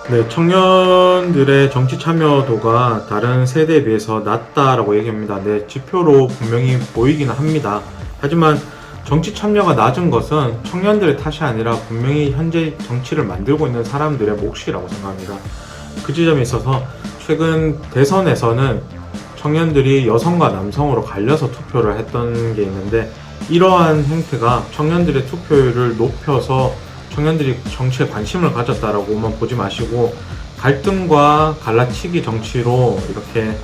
네, 청년들의 정치 참여도가 다른 세대에 비해서 낮다라고 얘기합니다. 네, 지표로 분명히 보이기는 합니다. 하지만 정치 참여가 낮은 것은 청년들의 탓이 아니라 분명히 현재 정치를 만들고 있는 사람들의 몫이라고 생각합니다. 그 지점에 있어서 최근 대선에서는 청년들이 여성과 남성으로 갈려서 투표를 했던 게 있는데, 이러한 행태가 청년들의 투표율을 높여서 청년들이 정치에 관심을 가졌다라고만 보지 마시고, 갈등과 갈라치기 정치로 이렇게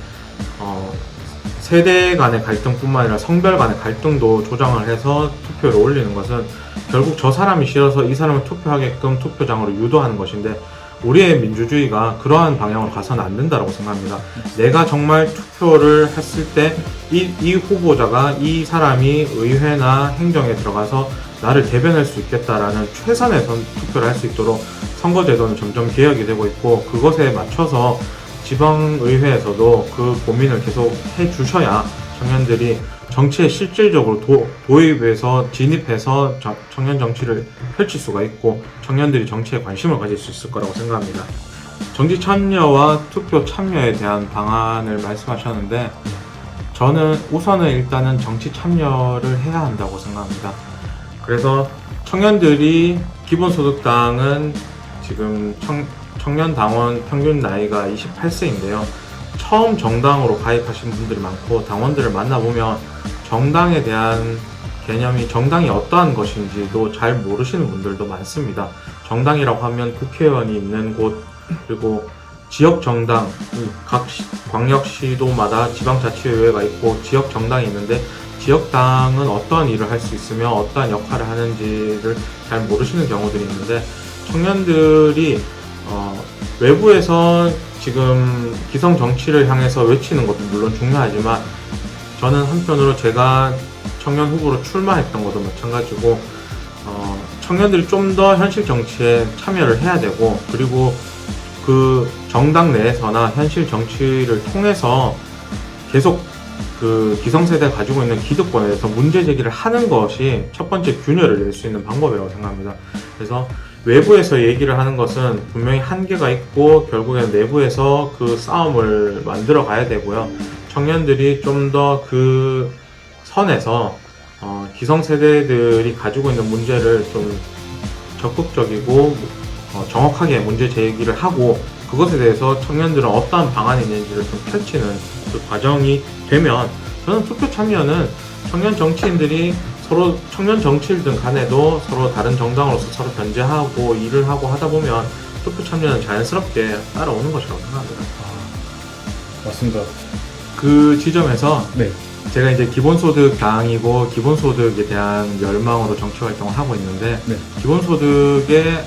세대 간의 갈등뿐만 아니라 성별 간의 갈등도 조장을 해서 투표를 올리는 것은 결국 저 사람이 싫어서 이 사람을 투표하게끔 투표장으로 유도하는 것인데, 우리의 민주주의가 그러한 방향으로 가서는 안 된다고 생각합니다. 내가 정말 투표를 했을 때 이 후보자가, 이 사람이 의회나 행정에 들어가서 나를 대변할 수 있겠다라는 최선의 투표를 할 수 있도록 선거제도는 점점 개혁이 되고 있고, 그것에 맞춰서 지방의회에서도 그 고민을 계속 해주셔야 청년들이 정치에 실질적으로 도입해서 진입해서 청년 정치를 펼칠 수가 있고, 청년들이 정치에 관심을 가질 수 있을 거라고 생각합니다. 정치 참여와 투표 참여에 대한 방안을 말씀하셨는데, 저는 우선은 일단은 정치 참여를 해야 한다고 생각합니다. 그래서 청년들이, 기본소득당은 지금 청년 당원 평균 나이가 28세인데요. 처음 정당으로 가입하신 분들이 많고, 당원들을 만나보면 정당에 대한 개념이, 정당이 어떠한 것인지도 잘 모르시는 분들도 많습니다. 정당이라고 하면 국회의원이 있는 곳, 그리고 지역 정당, 각 광역시도마다 지방자치의회가 있고 지역 정당이 있는데, 지역당은 어떠한 일을 할 수 있으며 어떠한 역할을 하는지를 잘 모르시는 경우들이 있는데, 청년들이 외부에서 지금 기성 정치를 향해서 외치는 것도 물론 중요하지만, 저는 한편으로 제가 청년 후보로 출마했던 것도 마찬가지고, 청년들이 좀 더 현실 정치에 참여를 해야 되고, 그리고 그 정당 내에서나 현실 정치를 통해서 계속 그 기성세대가 가지고 있는 기득권에 대해서 문제 제기를 하는 것이 첫 번째 균열을 낼 수 있는 방법이라고 생각합니다. 그래서 외부에서 얘기를 하는 것은 분명히 한계가 있고, 결국엔 내부에서 그 싸움을 만들어 가야 되고요. 청년들이 좀 더 그 선에서 기성세대들이 가지고 있는 문제를 좀 적극적이고 정확하게 문제 제기를 하고, 그것에 대해서 청년들은 어떠한 방안이 있는지를 좀 펼치는 그 과정이 되면, 저는 투표 참여는 청년 정치인들이 서로, 청년 정치인들 간에도 서로 다른 정당으로서 서로 견제하고 일을 하고 하다 보면 투표 참여는 자연스럽게 따라오는 것이라고 생각합니다. 맞습니다. 그 지점에서 네. 제가 이제 기본소득 당이고 기본소득에 대한 열망으로 정치 활동을 하고 있는데, 네. 기본소득의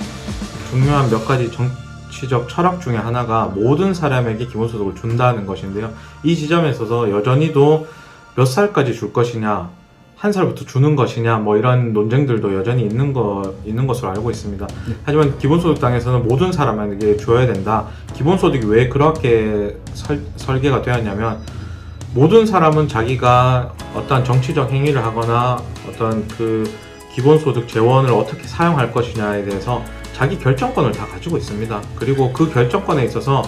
중요한 몇 가지 정치적 철학 중에 하나가 모든 사람에게 기본소득을 준다는 것인데요. 이 지점에 있어서 여전히도 몇 살까지 줄 것이냐, 한 살부터 주는 것이냐, 뭐 이런 논쟁들도 여전히 있는 것으로 알고 있습니다. 네. 하지만 기본소득당에서는 모든 사람에게 줘야 된다. 기본소득이 왜 그렇게 설계가 되었냐면, 모든 사람은 자기가 어떤 정치적 행위를 하거나 어떤 그 기본소득 재원을 어떻게 사용할 것이냐에 대해서 자기 결정권을 다 가지고 있습니다. 그리고 그 결정권에 있어서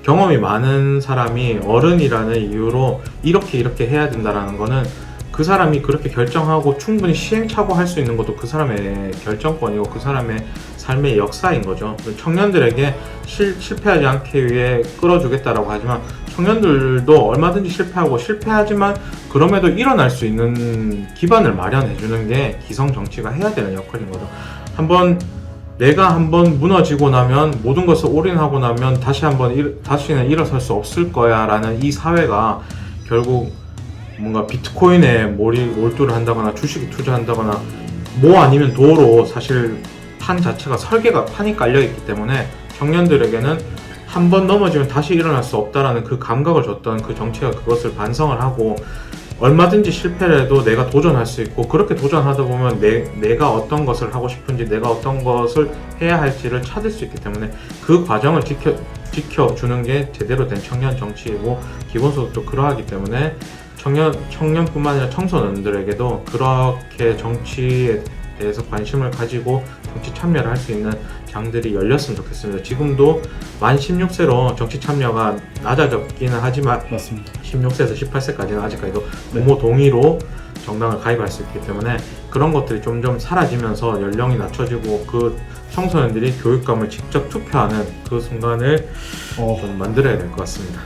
경험이 많은 사람이 어른이라는 이유로 이렇게 해야 된다라는 거는, 그 사람이 그렇게 결정하고 충분히 시행착오할 수 있는 것도 그 사람의 결정권이고 그 사람의 삶의 역사인 거죠. 청년들에게 실패하지 않기 위해 끌어주겠다라고 하지만, 청년들도 얼마든지 실패하지만 그럼에도 일어날 수 있는 기반을 마련해주는 게 기성 정치가 해야 되는 역할인 거죠. 내가 한번 무너지고 나면, 모든 것을 올인하고 나면 다시는 일어설 수 없을 거야 라는 이 사회가, 결국 뭔가 비트코인에 몰두를 한다거나 주식에 투자한다거나 아니면 도로, 사실 판 자체가 판이 깔려있기 때문에 청년들에게는 한 번 넘어지면 다시 일어날 수 없다라는 그 감각을 줬던 그 정치가 그것을 반성을 하고, 얼마든지 실패를 해도 내가 도전할 수 있고, 그렇게 도전하다 보면 내가 어떤 것을 하고 싶은지, 내가 어떤 것을 해야 할지를 찾을 수 있기 때문에, 그 과정을 지켜주는 게 제대로 된 청년 정치이고, 기본소득도 그러하기 때문에 청년뿐만 아니라 청소년들에게도 그렇게 정치에 대해서 관심을 가지고 정치 참여를 할 수 있는 장들이 열렸으면 좋겠습니다. 지금도 만 16세로 정치 참여가 낮아졌기는 하지만 맞습니다. 16세에서 18세까지는 아직까지도 네. 부모 동의로 정당을 가입할 수 있기 때문에 그런 것들이 점점 사라지면서 연령이 낮춰지고 그 청소년들이 교육감을 직접 투표하는 그 순간을 좀 만들어야 될 것 같습니다.